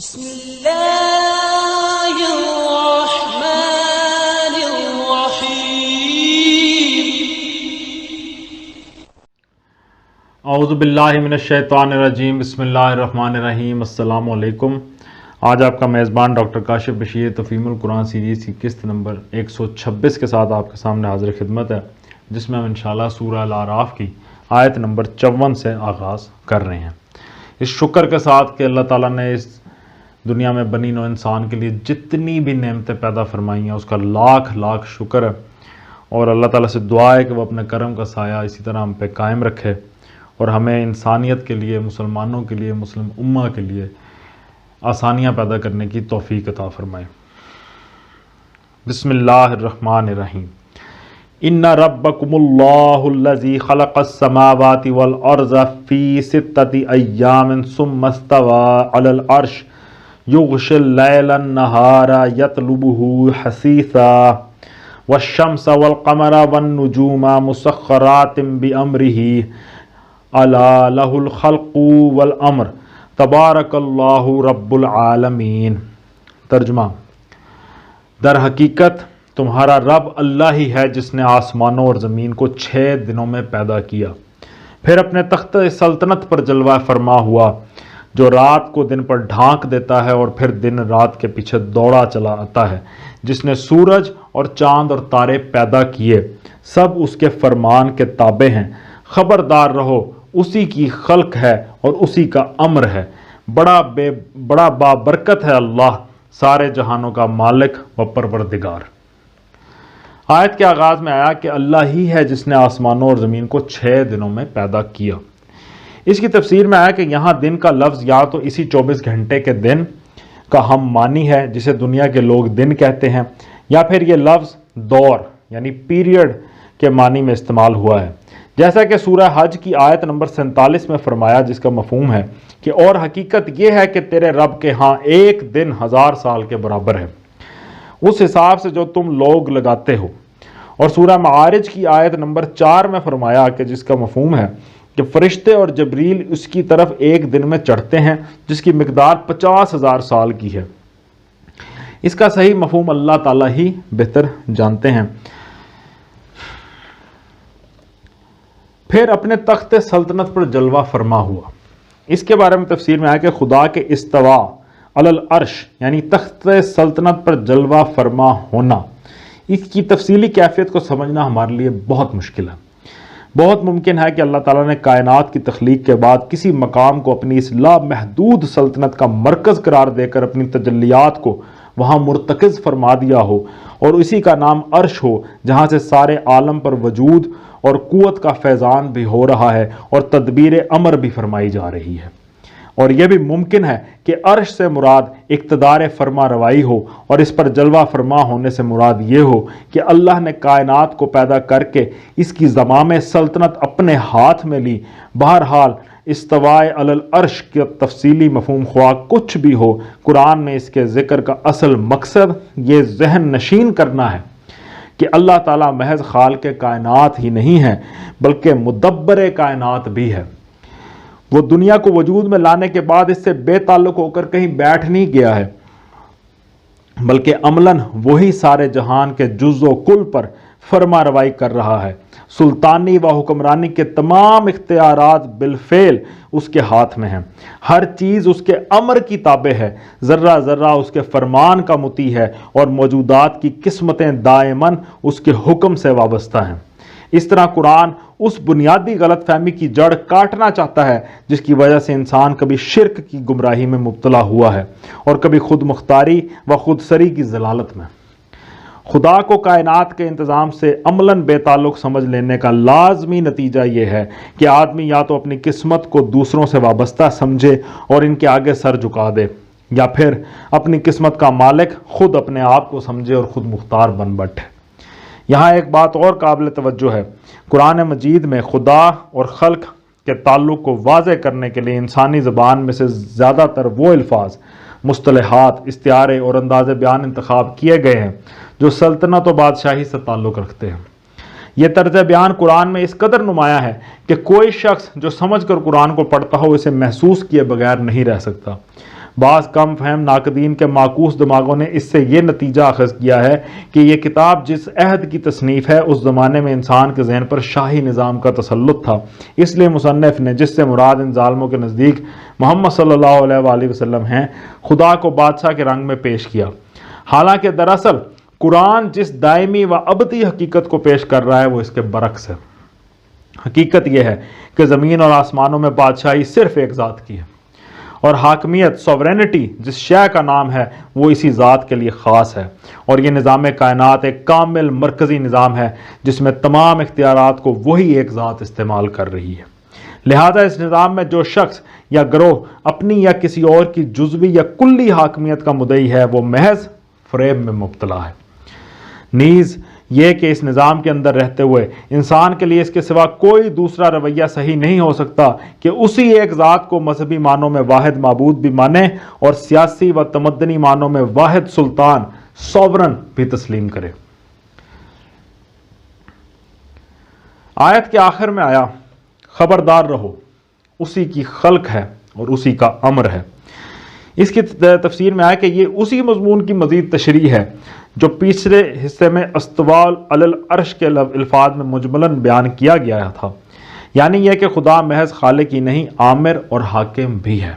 بسم اللہ الرحمن الرحیم اعوذ باللہ من الشیطان الرجیم بسم اللہ الرحمن الرحیم۔ السلام علیکم۔ آج آپ کا میزبان ڈاکٹر کاشف بشیر تفہیم القرآن سیریز کی قسط نمبر 126 کے ساتھ آپ کے سامنے حاضر خدمت ہے، جس میں ہم انشاءاللہ سورہ الاعراف کی آیت نمبر 54 سے آغاز کر رہے ہیں، اس شکر کے ساتھ کہ اللہ تعالیٰ نے اس دنیا میں بنی نوع انسان کے لیے جتنی بھی نعمتیں پیدا فرمائی ہیں اس کا لاکھ لاکھ شکر ہے، اور اللہ تعالیٰ سے دعا ہے کہ وہ اپنے کرم کا سایہ اسی طرح ہم پہ قائم رکھے اور ہمیں انسانیت کے لیے، مسلمانوں کے لیے، مسلم امہ کے لیے آسانیاں پیدا کرنے کی توفیق عطا فرمائے۔ بسم اللہ الرحمن الرحیم۔ ان ربکم اللہ الذی خلق السماوات والارض فی 6 ایام ثم استوى علی العرش یغشی اللیل النہار یطلبہ حثیثا والشمس والقمر والنجوم مسخرات بامرہ الا لہ الخلق والامر تبارک اللہ رب العالمین۔ ترجمہ: در حقیقت تمہارا رب اللہ ہی ہے جس نے آسمانوں اور زمین کو 6 دنوں میں پیدا کیا، پھر اپنے تخت سلطنت پر جلوہ فرما ہوا، جو رات کو دن پر ڈھانک دیتا ہے اور پھر دن رات کے پیچھے دوڑا چلا آتا ہے، جس نے سورج اور چاند اور تارے پیدا کیے، سب اس کے فرمان کے تابع ہیں۔ خبردار رہو، اسی کی خلق ہے اور اسی کا امر ہے، بڑا بابرکت ہے اللہ، سارے جہانوں کا مالک و پروردگار۔ آیت کے آغاز میں آیا کہ اللہ ہی ہے جس نے آسمانوں اور زمین کو 6 دنوں میں پیدا کیا۔ اس کی تفسیر میں آیا کہ یہاں دن کا لفظ یا تو اسی 24 گھنٹے کے دن کا ہم معنی ہے جسے دنیا کے لوگ دن کہتے ہیں، یا پھر یہ لفظ دور یعنی پیریڈ کے معنی میں استعمال ہوا ہے، جیسا کہ سورہ حج کی آیت نمبر 47 میں فرمایا، جس کا مفہوم ہے کہ اور حقیقت یہ ہے کہ تیرے رب کے ہاں ایک دن 1000 سال کے برابر ہے، اس حساب سے جو تم لوگ لگاتے ہو۔ اور سورہ معارج کی آیت نمبر 4 میں فرمایا کہ جس کا مفہوم ہے کہ فرشتے اور جبریل اس کی طرف ایک دن میں چڑھتے ہیں جس کی مقدار 50,000 سال کی ہے۔ اس کا صحیح مفہوم اللہ تعالیٰ ہی بہتر جانتے ہیں۔ پھر اپنے تخت سلطنت پر جلوہ فرما ہوا، اس کے بارے میں تفسیر میں آیا کہ خدا کے استوا علی العرش یعنی تخت سلطنت پر جلوہ فرما ہونا، اس کی تفصیلی کیفیت کو سمجھنا ہمارے لیے بہت مشکل ہے۔ بہت ممکن ہے کہ اللہ تعالیٰ نے کائنات کی تخلیق کے بعد کسی مقام کو اپنی اس لامحدود سلطنت کا مرکز قرار دے کر اپنی تجلیات کو وہاں مرتکز فرما دیا ہو، اور اسی کا نام عرش ہو، جہاں سے سارے عالم پر وجود اور قوت کا فیضان بھی ہو رہا ہے اور تدبیر امر بھی فرمائی جا رہی ہے۔ اور یہ بھی ممکن ہے کہ عرش سے مراد اقتدار فرما روائی ہو، اور اس پر جلوہ فرما ہونے سے مراد یہ ہو کہ اللہ نے کائنات کو پیدا کر کے اس کی زمام سلطنت اپنے ہاتھ میں لی۔ بہرحال استوائے علی العرش کا تفصیلی مفہوم خواہ کچھ بھی ہو، قرآن میں اس کے ذکر کا اصل مقصد یہ ذہن نشین کرنا ہے کہ اللہ تعالیٰ محض خالق کائنات ہی نہیں ہے بلکہ مدبر کائنات بھی ہے۔ وہ دنیا کو وجود میں لانے کے بعد اس سے بے تعلق ہو کر کہیں بیٹھ نہیں گیا ہے، بلکہ عملاً وہی سارے جہان کے جز و کل پر فرما روائی کر رہا ہے۔ سلطانی و حکمرانی کے تمام اختیارات بالفعل اس کے ہاتھ میں ہیں، ہر چیز اس کے امر کی تابع ہے، ذرہ ذرہ اس کے فرمان کا مطیع ہے، اور موجودات کی قسمتیں دائماً اس کے حکم سے وابستہ ہیں۔ اس طرح قرآن اس بنیادی غلط فہمی کی جڑ کاٹنا چاہتا ہے جس کی وجہ سے انسان کبھی شرک کی گمراہی میں مبتلا ہوا ہے اور کبھی خود مختاری و خود سری کی ضلالت میں۔ خدا کو کائنات کے انتظام سے عملاً بے تعلق سمجھ لینے کا لازمی نتیجہ یہ ہے کہ آدمی یا تو اپنی قسمت کو دوسروں سے وابستہ سمجھے اور ان کے آگے سر جھکا دے، یا پھر اپنی قسمت کا مالک خود اپنے آپ کو سمجھے اور خود مختار بن بیٹھے۔ یہاں ایک بات اور قابل توجہ ہے، قرآن مجید میں خدا اور خلق کے تعلق کو واضح کرنے کے لیے انسانی زبان میں سے زیادہ تر وہ الفاظ، مصطلحات، استعارے اور انداز بیان انتخاب کیے گئے ہیں جو سلطنت و بادشاہی سے تعلق رکھتے ہیں۔ یہ طرز بیان قرآن میں اس قدر نمایاں ہے کہ کوئی شخص جو سمجھ کر قرآن کو پڑھتا ہو اسے محسوس کیے بغیر نہیں رہ سکتا۔ بعض کم فہم ناقدین کے معکوس دماغوں نے اس سے یہ نتیجہ اخذ کیا ہے کہ یہ کتاب جس عہد کی تصنیف ہے اس زمانے میں انسان کے ذہن پر شاہی نظام کا تسلط تھا، اس لیے مصنف نے، جس سے مراد ان ظالموں کے نزدیک محمد صلی اللہ علیہ وآلہ وسلم ہیں، خدا کو بادشاہ کے رنگ میں پیش کیا، حالانکہ دراصل قرآن جس دائمی و ابدی حقیقت کو پیش کر رہا ہے وہ اس کے برعکس ہے۔ حقیقت یہ ہے کہ زمین اور آسمانوں میں بادشاہی صرف ایک ذات کی ہے، اور حاکمیت، سوورینٹی جس شے کا نام ہے وہ اسی ذات کے لیے خاص ہے، اور یہ نظام کائنات ایک کامل مرکزی نظام ہے جس میں تمام اختیارات کو وہی ایک ذات استعمال کر رہی ہے۔ لہذا اس نظام میں جو شخص یا گروہ اپنی یا کسی اور کی جزوی یا کلی حاکمیت کا مدعی ہے وہ محض فریب میں مبتلا ہے۔ نیز یہ کہ اس نظام کے اندر رہتے ہوئے انسان کے لیے اس کے سوا کوئی دوسرا رویہ صحیح نہیں ہو سکتا کہ اسی ایک ذات کو مذہبی معنوں میں واحد معبود بھی مانے اور سیاسی و تمدنی معنوں میں واحد سلطان، سوورن بھی تسلیم کرے۔ آیت کے آخر میں آیا، خبردار رہو، اسی کی خلق ہے اور اسی کا امر ہے۔ اس کی تفسیر میں آیا کہ یہ اسی مضمون کی مزید تشریح ہے جو پچھلے حصے میں استواء علی العرش کے الفاظ میں مجملاً بیان کیا گیا تھا، یعنی یہ کہ خدا محض خالق ہی نہیں، آمر اور حاکم بھی ہے۔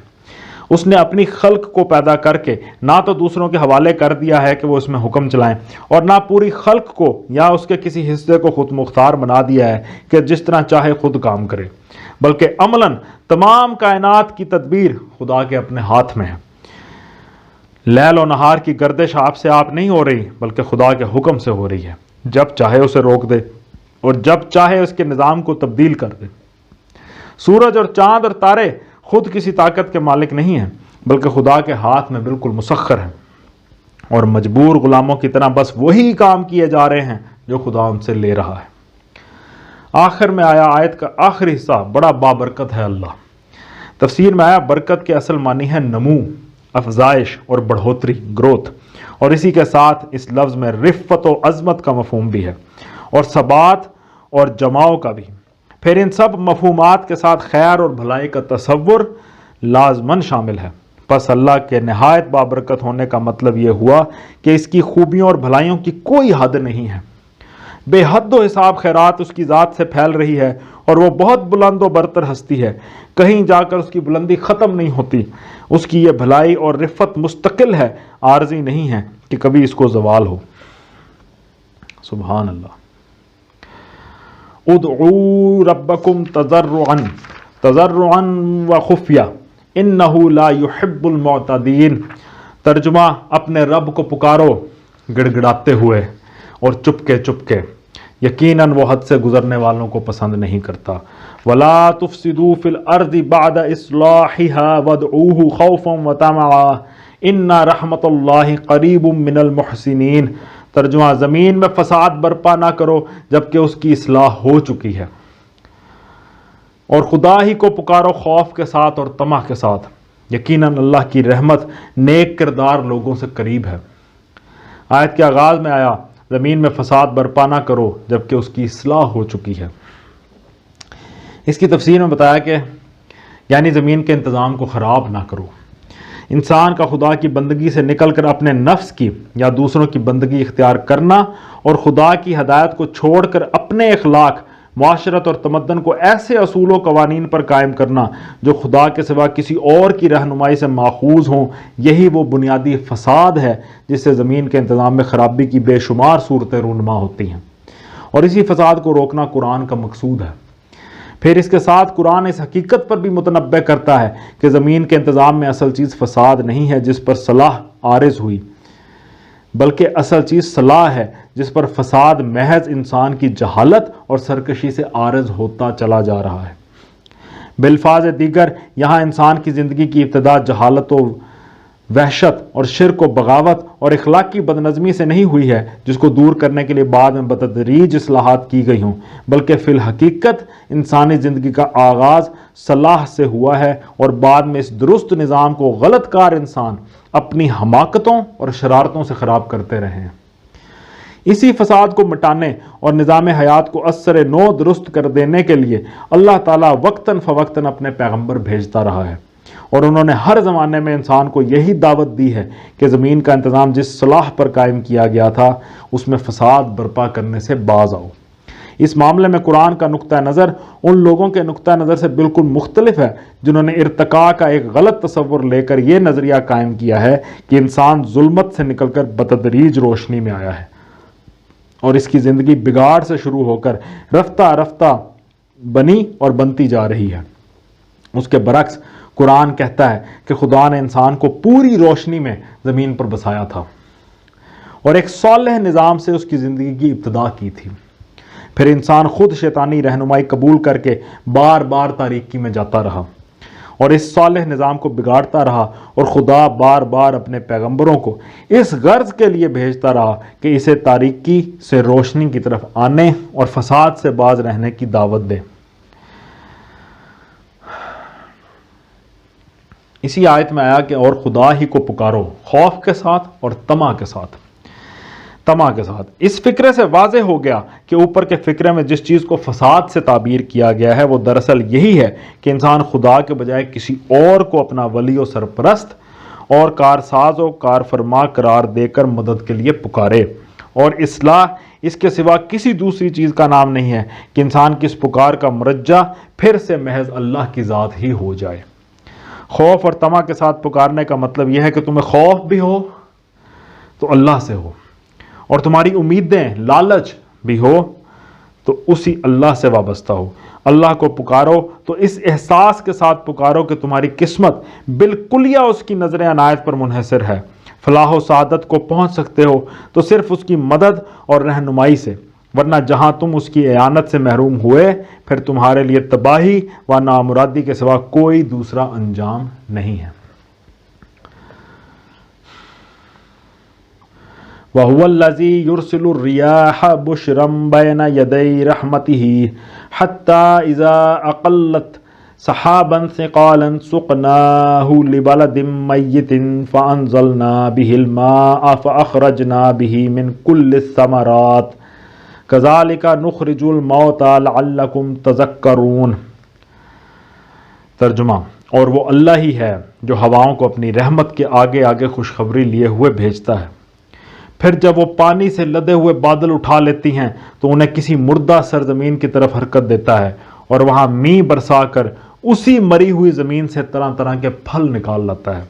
اس نے اپنی خلق کو پیدا کر کے نہ تو دوسروں کے حوالے کر دیا ہے کہ وہ اس میں حکم چلائیں، اور نہ پوری خلق کو یا اس کے کسی حصے کو خود مختار بنا دیا ہے کہ جس طرح چاہے خود کام کرے، بلکہ عملاً تمام کائنات کی تدبیر خدا کے اپنے ہاتھ میں ہے۔ لیل و نہار کی گردش آپ سے آپ نہیں ہو رہی بلکہ خدا کے حکم سے ہو رہی ہے، جب چاہے اسے روک دے اور جب چاہے اس کے نظام کو تبدیل کر دے۔ سورج اور چاند اور تارے خود کسی طاقت کے مالک نہیں ہیں بلکہ خدا کے ہاتھ میں بالکل مسخر ہیں، اور مجبور غلاموں کی طرح بس وہی کام کیے جا رہے ہیں جو خدا ان سے لے رہا ہے۔ آخر میں آیا آیت کا آخری حصہ بڑا بابرکت ہے اللہ۔ تفسیر میں آیا برکت کے اصل معنی ہے نمو، افزائش اور بڑھوتری، گروتھ، اور اسی کے ساتھ اس لفظ میں رفت و عظمت کا مفہوم بھی ہے اور ثبات اور جماؤ کا بھی۔ پھر ان سب مفہومات کے ساتھ خیر اور بھلائی کا تصور لازماً شامل ہے۔ پس اللہ کے نہایت بابرکت ہونے کا مطلب یہ ہوا کہ اس کی خوبیوں اور بھلائیوں کی کوئی حد نہیں ہے، بے حد و حساب خیرات اس کی ذات سے پھیل رہی ہے، اور وہ بہت بلند و برتر ہستی ہے، کہیں جا کر اس کی بلندی ختم نہیں ہوتی۔ اس کی یہ بھلائی اور رفت مستقل ہے، عارضی نہیں ہے کہ کبھی اس کو زوال ہو۔ سبحان اللہ۔ ادعوا ربکم تضرعا وخفیہ انہ لا يحب المعتدین۔ ترجمہ، اپنے رب کو پکارو گڑ گڑاتے ہوئے اور چپکے چپکے، یقیناً وہ حد سے گزرنے والوں کو پسند نہیں کرتا۔ ولا تفسدوا فی الارض بعد اصلاحها وادعوه خوفا وطمعا ان رحمت اللہ قریب من المحسنین۔ ترجمہ، زمین میں فساد برپا نہ کرو جبکہ اس کی اصلاح ہو چکی ہے، اور خدا ہی کو پکارو خوف کے ساتھ اور طمع کے ساتھ، یقیناً اللہ کی رحمت نیک کردار لوگوں سے قریب ہے۔ آیت کے آغاز میں آیا، زمین میں فساد برپا نہ کرو جبکہ اس کی اصلاح ہو چکی ہے۔ اس کی تفسیر میں بتایا کہ یعنی زمین کے انتظام کو خراب نہ کرو۔ انسان کا خدا کی بندگی سے نکل کر اپنے نفس کی یا دوسروں کی بندگی اختیار کرنا اور خدا کی ہدایت کو چھوڑ کر اپنے اخلاق، معاشرت اور تمدن کو ایسے اصول و قوانین پر قائم کرنا جو خدا کے سوا کسی اور کی رہنمائی سے ماخوذ ہوں، یہی وہ بنیادی فساد ہے جس سے زمین کے انتظام میں خرابی کی بے شمار صورتیں رونما ہوتی ہیں، اور اسی فساد کو روکنا قرآن کا مقصود ہے۔ پھر اس کے ساتھ قرآن اس حقیقت پر بھی متنبہ کرتا ہے کہ زمین کے انتظام میں اصل چیز فساد نہیں ہے جس پر صلاح عارض ہوئی، بلکہ اصل چیز صلاح ہے جس پر فساد محض انسان کی جہالت اور سرکشی سے عارض ہوتا چلا جا رہا ہے۔ بالفاظ دیگر، یہاں انسان کی زندگی کی ابتدا جہالت و وحشت اور شرک و بغاوت اور اخلاقی بدنظمی سے نہیں ہوئی ہے جس کو دور کرنے کے لیے بعد میں بتدریج اصلاحات کی گئی ہوں، بلکہ فی الحقیقت انسانی زندگی کا آغاز صلاح سے ہوا ہے، اور بعد میں اس درست نظام کو غلط کار انسان اپنی حماقتوں اور شرارتوں سے خراب کرتے رہے ہیں۔ اسی فساد کو مٹانے اور نظام حیات کو اثر نو درست کر دینے کے لیے اللہ تعالیٰ وقتاً فوقتاً اپنے پیغمبر بھیجتا رہا ہے، اور انہوں نے ہر زمانے میں انسان کو یہی دعوت دی ہے کہ زمین کا انتظام جس صلاح پر قائم کیا گیا تھا اس میں فساد برپا کرنے سے باز آؤ۔ اس معاملے میں قرآن کا نقطہ نظر ان لوگوں کے نقطہ نظر سے بالکل مختلف ہے جنہوں نے ارتقاء کا ایک غلط تصور لے کر یہ نظریہ قائم کیا ہے کہ انسان ظلمت سے نکل کر بتدریج روشنی میں آیا ہے اور اس کی زندگی بگاڑ سے شروع ہو کر رفتہ رفتہ بنی اور بنتی جا رہی ہے۔ اس کے برعکس قرآن کہتا ہے کہ خدا نے انسان کو پوری روشنی میں زمین پر بسایا تھا اور ایک صالح نظام سے اس کی زندگی کی ابتدا کی تھی۔ پھر انسان خود شیطانی رہنمائی قبول کر کے بار بار تاریکی میں جاتا رہا اور اس صالح نظام کو بگاڑتا رہا، اور خدا بار بار اپنے پیغمبروں کو اس غرض کے لیے بھیجتا رہا کہ اسے تاریکی سے روشنی کی طرف آنے اور فساد سے باز رہنے کی دعوت دے۔ اسی آیت میں آیا کہ اور خدا ہی کو پکارو خوف کے ساتھ اور طمع کے ساتھ۔ اس فکرے سے واضح ہو گیا کہ اوپر کے فکرے میں جس چیز کو فساد سے تعبیر کیا گیا ہے وہ دراصل یہی ہے کہ انسان خدا کے بجائے کسی اور کو اپنا ولی و سرپرست اور کارساز و کارفرما قرار دے کر مدد کے لیے پکارے، اور اصلاح اس کے سوا کسی دوسری چیز کا نام نہیں ہے کہ انسان کی اس پکار کا مرجع پھر سے محض اللہ کی ذات ہی ہو جائے۔ خوف اور طمع کے ساتھ پکارنے کا مطلب یہ ہے کہ تمہیں خوف بھی ہو تو اللہ سے ہو، اور تمہاری امیدیں لالچ بھی ہو تو اسی اللہ سے وابستہ ہو۔ اللہ کو پکارو تو اس احساس کے ساتھ پکارو کہ تمہاری قسمت بالکلیہ اس کی نظر عنایت پر منحصر ہے۔ فلاح و سعادت کو پہنچ سکتے ہو تو صرف اس کی مدد اور رہنمائی سے، ورنہ جہاں تم اس کی اعانت سے محروم ہوئے پھر تمہارے لیے تباہی و نامرادی کے سوا کوئی دوسرا انجام نہیں ہے۔ وَهُوَ الَّذِي يُرْسِلُ الرِّيَاحَ بُشْرًا بَيْنَ يَدَيْ رَحْمَتِهِ حَتَّى إِذَا أَقَلَّتْ سَحَابًا ثِقَالًا سُقْنَاهُ لِبَلَدٍ مَّيِّتٍ فَأَنزَلْنَا بِهِ الْمَاءَ فَأَخْرَجْنَا بِهِ مِن كُلِّ الثَّمَرَاتِ كَذَلِكَ نُخْرِجُ الْمَوْتَىٰ لَعَلَّكُمْ تَذَكَّرُونَ۔ ترجمہ: اور وہ اللہ ہی ہے جو ہواؤں کو اپنی رحمت کے آگے آگے خوشخبری لیے ہوئے بھیجتا ہے، پھر جب وہ پانی سے لدے ہوئے بادل اٹھا لیتی ہیں تو انہیں کسی مردہ سرزمین کی طرف حرکت دیتا ہے، اور وہاں می برسا کر اسی مری ہوئی زمین سے طرح طرح کے پھل نکال لاتا ہے۔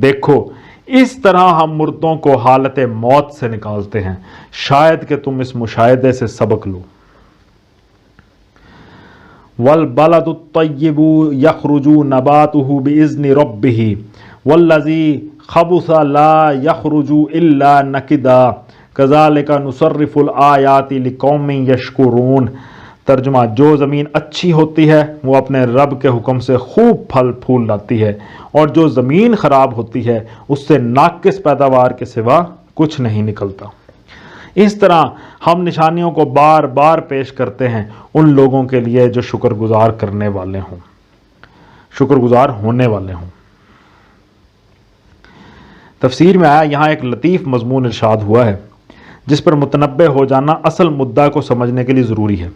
دیکھو اس طرح ہم مردوں کو حالت موت سے نکالتے ہیں، شاید کہ تم اس مشاہدے سے سبق لو۔ وَالْبَلَدُ الطَّيِّبُ يَخْرُجُ نَبَاتُهُ بِإِذْنِ رَبِّهِ وَالَّذِي خَبُثَ لَا يَخْرُجُ إِلَّا نَكِدًا كَذَلِكَ نُصَرِّفُ الْآيَاتِ لِقَوْمٍ يَشْكُرُونَ۔ ترجمہ: جو زمین اچھی ہوتی ہے وہ اپنے رب کے حکم سے خوب پھل پھول لاتی ہے، اور جو زمین خراب ہوتی ہے اس سے ناقص پیداوار کے سوا کچھ نہیں نکلتا۔ اس طرح ہم نشانیوں کو بار بار پیش کرتے ہیں ان لوگوں کے لیے جو شکر گزار کرنے والے ہوں، شکر گزار ہونے والے ہوں۔ تفسیر میں آیا یہاں ایک لطیف مضمون ارشاد ہوا ہے جس پر متنبہ ہو جانا اصل مدعا کو سمجھنے کے لیے ضروری ہے۔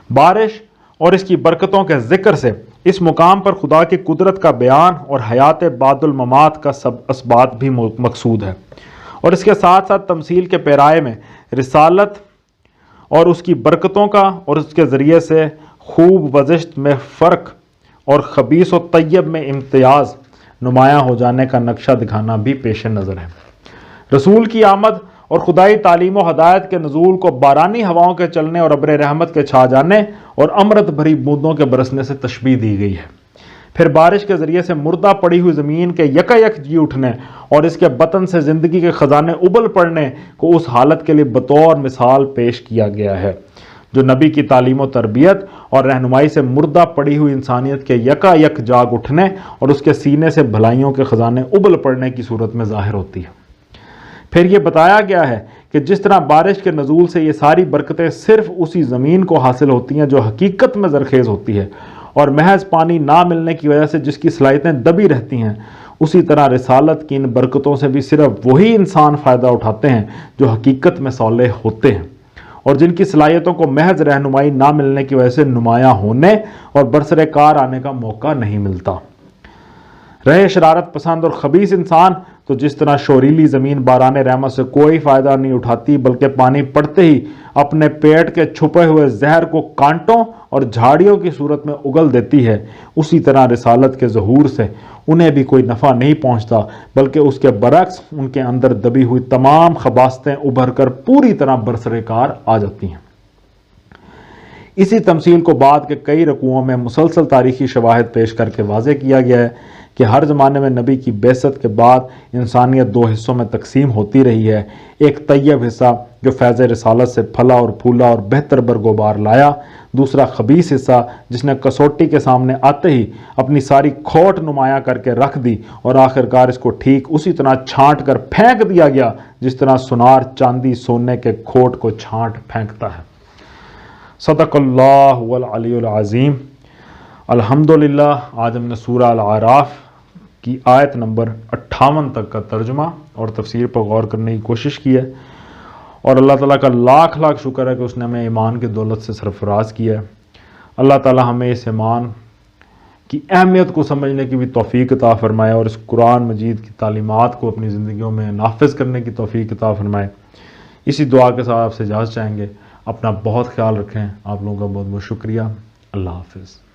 بارش اور اس کی برکتوں کے ذکر سے اس مقام پر خدا کی قدرت کا بیان اور حیات بعد الممات کا اثبات بھی مقصود ہے، اور اس کے ساتھ ساتھ تمثیل کے پیرائے میں رسالت اور اس کی برکتوں کا اور اس کے ذریعے سے خوب وزشت میں فرق اور خبیث و طیب میں امتیاز نمایاں ہو جانے کا نقشہ دکھانا بھی پیش نظر ہے۔ رسول کی آمد اور خدائی تعلیم و ہدایت کے نزول کو بارانی ہواؤں کے چلنے اور ابر رحمت کے چھا جانے اور امرت بھری بوندوں کے برسنے سے تشبیہ دی گئی ہے۔ پھر بارش کے ذریعے سے مردہ پڑی ہوئی زمین کے یکا یک جی اٹھنے اور اس کے بطن سے زندگی کے خزانے ابل پڑنے کو اس حالت کے لیے بطور مثال پیش کیا گیا ہے جو نبی کی تعلیم و تربیت اور رہنمائی سے مردہ پڑی ہوئی انسانیت کے یکا یک جاگ اٹھنے اور اس کے سینے سے بھلائیوں کے خزانے ابل پڑنے کی صورت میں ظاہر ہوتی ہے۔ پھر یہ بتایا گیا ہے کہ جس طرح بارش کے نزول سے یہ ساری برکتیں صرف اسی زمین کو حاصل ہوتی ہیں جو حقیقت میں زرخیز ہوتی ہے، اور محض پانی نہ ملنے کی وجہ سے جس کی صلاحیتیں دبی رہتی ہیں، اسی طرح رسالت کی ان برکتوں سے بھی صرف وہی انسان فائدہ اٹھاتے ہیں جو حقیقت میں صالح ہوتے ہیں، اور جن کی صلاحیتوں کو محض رہنمائی نہ ملنے کی وجہ سے نمایاں ہونے اور برسر کار آنے کا موقع نہیں ملتا۔ رہے شرارت پسند اور خبیث انسان تو جس طرح شوریلی زمین باران رحمت سے کوئی فائدہ نہیں اٹھاتی بلکہ پانی پڑتے ہی اپنے پیٹ کے چھپے ہوئے زہر کو کانٹوں اور جھاڑیوں کی صورت میں اگل دیتی ہے، اسی طرح رسالت کے ظہور سے انہیں بھی کوئی نفع نہیں پہنچتا بلکہ اس کے برعکس ان کے اندر دبی ہوئی تمام خباستیں ابھر کر پوری طرح برسر کار آ جاتی ہیں۔ اسی تمثیل کو بعد کے کئی رکوعوں میں مسلسل تاریخی شواہد پیش کر کے واضح کیا گیا ہے کہ ہر زمانے میں نبی کی بعثت کے بعد انسانیت دو حصوں میں تقسیم ہوتی رہی ہے، ایک طیب حصہ جو فیض رسالت سے پھلا اور پھولا اور بہتر برگوبار لایا، دوسرا خبیث حصہ جس نے کسوٹی کے سامنے آتے ہی اپنی ساری کھوٹ نمایاں کر کے رکھ دی اور آخرکار اس کو ٹھیک اسی طرح چھانٹ کر پھینک دیا گیا جس طرح سونار چاندی سونے کے کھوٹ کو چھانٹ پھینکتا ہے۔ صدق اللہ العلی العظیم۔ الحمدللہ آج ہم نے سورہ الاعراف کی آیت نمبر 58 تک کا ترجمہ اور تفسیر پر غور کرنے کی کوشش کی ہے، اور اللہ تعالیٰ کا لاکھ لاکھ شکر ہے کہ اس نے ہمیں ایمان کی دولت سے سرفراز کیا ہے۔ اللہ تعالیٰ ہمیں اس ایمان کی اہمیت کو سمجھنے کی بھی توفیق عطا فرمائے اور اس قرآن مجید کی تعلیمات کو اپنی زندگیوں میں نافذ کرنے کی توفیق عطا فرمائے۔ اسی دعا کے ساتھ آپ سے اجازت چاہیں گے۔ اپنا بہت خیال رکھیں۔ آپ لوگوں کا بہت بہت شکریہ۔ اللہ حافظ۔